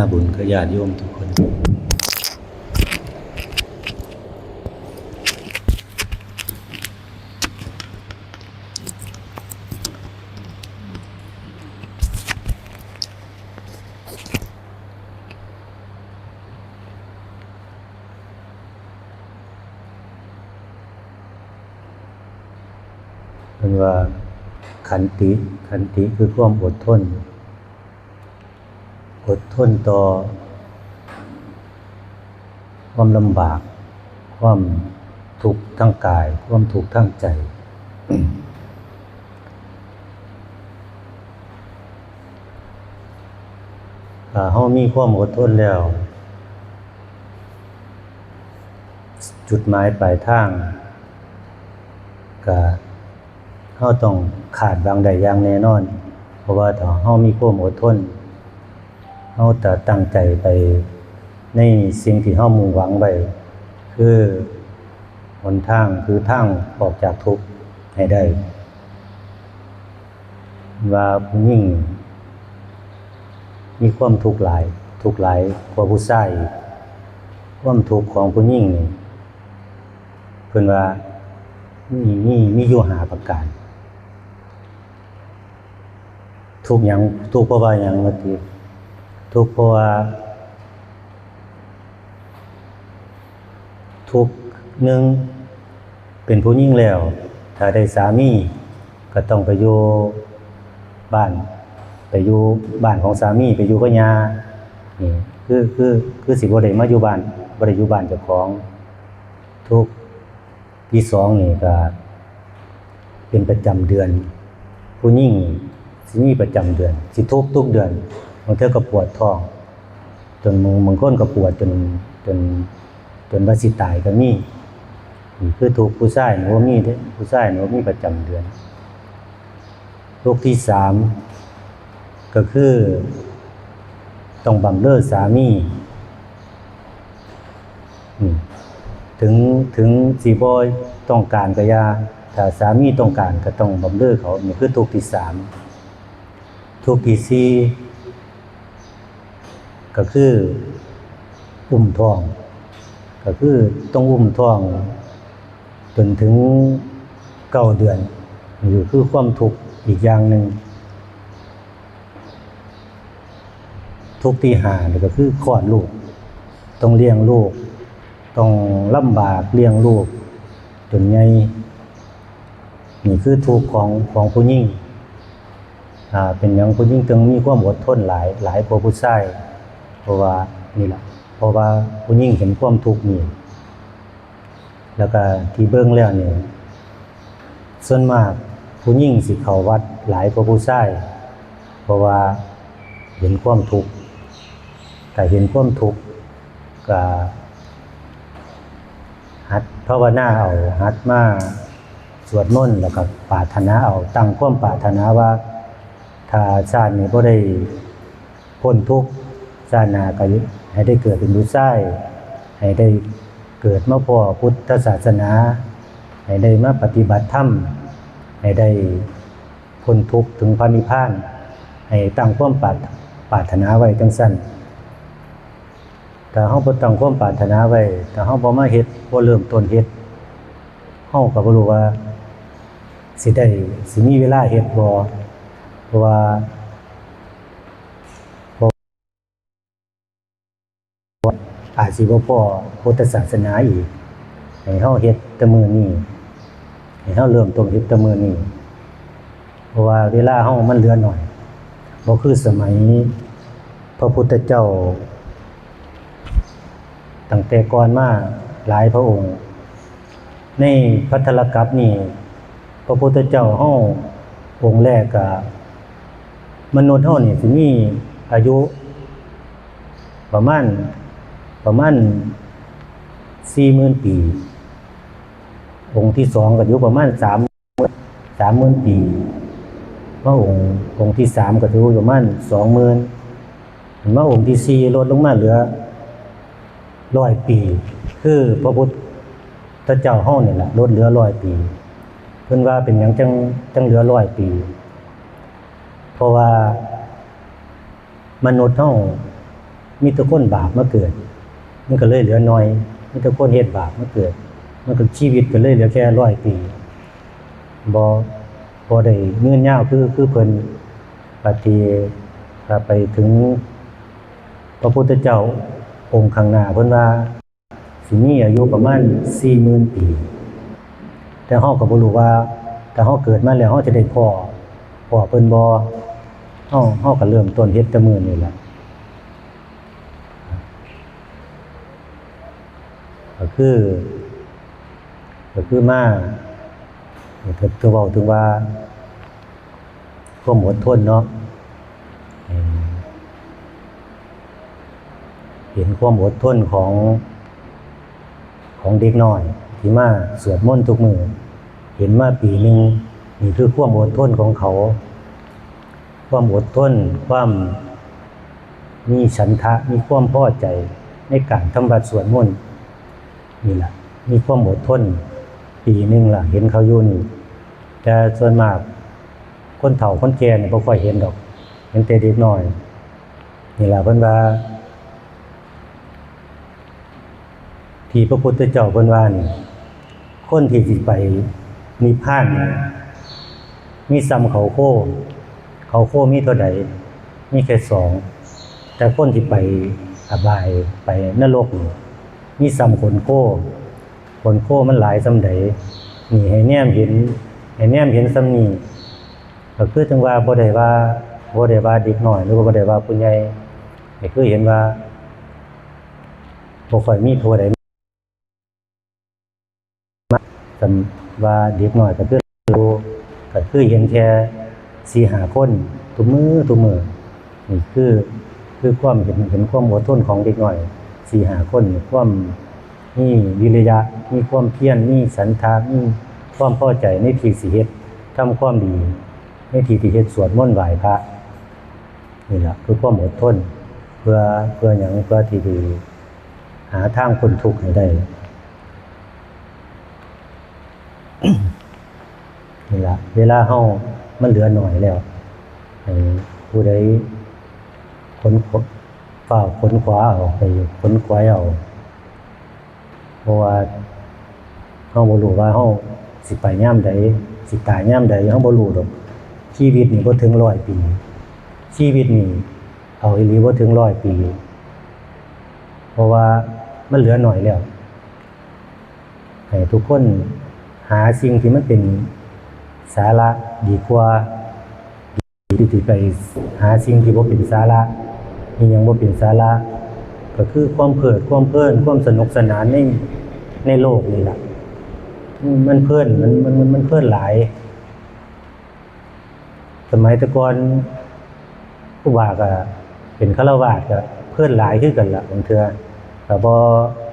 าบุญกับญาติโยมทุกคนมันว่าขันติคือความอดทนต่อความลำบากความทุกข์ทางกายความทุกข์ทางใจถ้าเฮามีความอดทนแล้วจุดหมายปลายทางก็เฮาต้องขาดบางใดอย่างแน่นอนเพราะว่าถ้าเฮามีความอดทนเฮาจะตั้งใจไปในสิ่งที่เฮามุ่งหวังไว้คือหนทางคือทางออกจากทุกข์ให้ได้ว่าผู้หญิงมีความทุกข์หลายกว่าผู้ชายความทุกข์ของผู้หญิงนี่เพิ่นว่ามีอยู่5ประการทุกข์หยังทุกข์เพราะว่าหยังว่าติทุกข์เพราะว่าทุกข์หนึ่งเป็นผู้หญิงแล้วถ้าได้สามีก็ต้องไปอยู่บ้านของสามีไปอยู่กับย่านี่คือสิบ่ได้มาอยู่บ้านบ่ได้อยู่บ้านเจ้าของทุกข์ที่สองนี่ก็เป็นประจำเดือนผู้หญิงสิมีประจำเดือนสิทุกข์ทุกเดือนบางเทื่อก็ปวดท้องจนบางคนก็ปวดจนว่าสิตายก็มีนี่คือทุกข์ผู้ชายนี่บ่มีเด้ผู้ชายนี่บ่มีประจำเดือนทุกข์ที่สามก็คือต้องบำเรอสามีถึงสิบ่ต้องการก็อย่าถ้าสามีต้องการก็ต้องบำเรอเขานี่คือทุกข์ที่สามทุกข์ที่สี่ก็คืออุ้มท้องก็คือต้องอุ้มท้องจนถึง9 เดือนนี่คือความทุกข์อีกอย่างหนึ่งทุกข์ที่ห้านี่ก็คือคลอดลูกต้องเลี้ยงลูกต้องลำบากเลี้ยงลูกจนใหญ่นี่คือทุกข์ของผู้หญิงเป็นหยังผู้หญิงต้องมีความอดทนหลายกว่าผู้ชายเพราะว่านี่ล่ะเพราะว่าผู้หญิงเห็นความทุกข์นี่แล้วก็ที่เบิ่งแล้วนี่ส่วนมากผู้หญิงสิเข้าวัดหลายกว่าผู้ชายเพราะว่าเห็นความทุกข์แต่เห็นความทุกข์ก็หัดภาวนาเอาหัดมาสวดมนต์แล้วก็ปรารถนาเอาตั้งความปรารถนาว่าถ้าชาตินี้บ่ได้พ้นทุกข์ชาติหน้าก็ให้ได้เกิดเป็นผู้ชายให้ได้เกิดมาพ้อพุทธศาสนาให้ได้มาปฏิบัติธรรมให้ได้พ้นทุกข์ถึงพระนิพพานให้ตั้งความปรารถนาไว้จังซั่นถ้าเฮาบ่ตั้งความปรารถนาไว้ถ้าเฮาบ่มาเฮ็ดบ่เริ่มต้นเฮ็ดเฮาก็บ่รู้ว่าสิมีเวลาเฮ็ดบ่เพราะว่าอาจสิบ่พอพุทธศาสนาอีกให้เฮาเฮ็ดแต่มื้อนี้ให้เฮาเริ่มต้นเฮ็ดแต่มื้อนี้เพราะว่าเวลาเฮามันเหลือน้อยบ่คือสมัยพระพุทธเจ้าตั้งแต่ก่อนมาหลายพระองค์ในภัทรกัปนี่พระพุทธเจ้าเฮาองค์แรกก็มนุษย์เฮานี่สิมีอายุประมาณ 40,000 ปีองค์ที่2ก็อยู่ประมาณ30,000 ปีพระองค์ที่3ก็อยู่ประมาณ 20,000 มาองค์ที่4ลดลงมาเหลือ100 ปีคือพระพุทธเจ้าเฮานี่ล่ะลดเหลือ100 ปีเพิ่นว่าเป็นหยังจังเหลือ100 ปีเพราะว่ามนุษย์เฮา มีแต่คนบาปมาเกิดมันก็เลยเหลือน้อยมีแต่คนเฮ็ดบาปมาเกิดมันก็ชีวิตก็เลยเหลือแค่100 ปีบ่ได้ยืนยาวคือเพิ่นปฏิถ้าไปถึงพระพุทธเจ้าองค์ข้างหน้าเพิ่นว่าสิมีอายุประมาณ 40,000 ปีแต่เฮาก็บ่รู้ว่าถ้าเฮาเกิดมาแล้วเฮาจะได้พ้อเพิ่นบ่เฮาก็เริ่มต้นเฮ็ดแต่มื้อนี้แหละก็คือมาก็เว้าถึงว่าความอดทนเนาะเห็นความอดทนของเด็กน้อยที่มาสวดมนต์ทุกมื้อเห็นมาปีนึงนี่คือความอดทนของเขาความอดทนความมีฉันทะมีความพอใจในการทำบัดสวดมนต์นี่ล่ะมีความอดทนปีนึงล่ะเห็นเขาอยู่นี่แต่ส่วนมากคนเฒ่าคนแก่นี่บ่ค่อยเห็นดอกเห็นแต่เด็กน้อยนี่ล่ะเพิ่นว่าที่พระพุทธเจ้าเพิ่นว่านี่คนที่สิไปนิพพานนี่มีซ้ำเขาโคมีเท่าใดมีแค่2แต่คนที่ไปอบายไปนรกนี่มีซ้ำคนโคมันหลายซ้ำใดนี่ให้แนมเห็นซ้ำนี้ก็คือจังว่าบ่ได้ว่าเด็กน้อยหรือว่าบ่ได้ว่าผู้ใหญ่ให้คือเห็นว่าบ่ค่อยมีผู้ใดสำว่าเด็กน้อยก็คือเห็นแค่ 4-5 คนทุกมื้อนี่คือความเห็นความอดทนของเด็กน้อย 4-5 คนความมีวิริยะมีความเพียรมีฉันทะมีความพอใจในที่สิเฮ็ดทำความดีในที่ที่เฮ็ดสวดมนต์ไหว้พระนี่ล่ะคือความอดทนเพื่อหยังเพื่อที่จะหาทางพ้นทุกข์ให้ได้ นี่ล่ะเวลาเฮามันเหลือน้อยแล้วให้ผู้ใดขนขวาเอาไปขนขวายเอาเพราะว่าเฮาบ่รู้ว่าเฮาสิไปยามใดสิตายยามใดเฮาบ่รู้ดอกชีวิตนี่บ่ถึง100 ปีชีวิตนี่เอาอีหลีบ่ถึง100 ปีเพราะว่ามันเหลือน้อยแล้วให้ทุกคนหาสิ่งที่มันเป็นสาระดีกว่าที่ไปหาสิ่งที่บ่เป็นสาระนี่ยังบ่เป็นสาระก็คือความเพลิดความเพลินความสนุกสนานในโลกนี่ล่ะมันเพลินมันเพลินหลายสมัยแต่ก่อนผู้ว่าก็เป็นฆราวาสก็เพลินหลายคือกันล่ะบางเทื่อก็บ่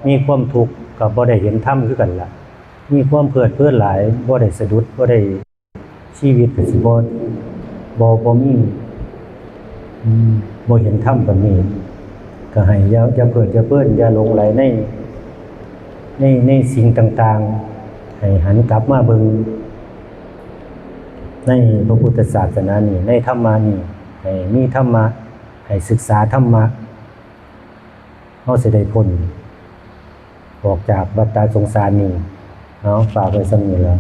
มีความทุกข์ก็บ่ได้เห็นธรรมคือกันล่ะมีความเพลิดเพลินหลายบ่ได้สะดุดบ่ได้ชีวิตก็สิบ่มีบ่เห็นธรรมปานนี้ก็ให้อย่าเพลิดอย่าเพลินอย่าหลงไหลในสิ่งต่างๆให้หันกลับมาเบิ่งในพระพุทธศาสนานี่ในธรรมะนี่ให้มีธรรมะให้ศึกษาธรรมะเฮาสิได้พ้นออกจากวัฏฏะสงสารนี้ฝากไว้ส่ำนี้แล้ว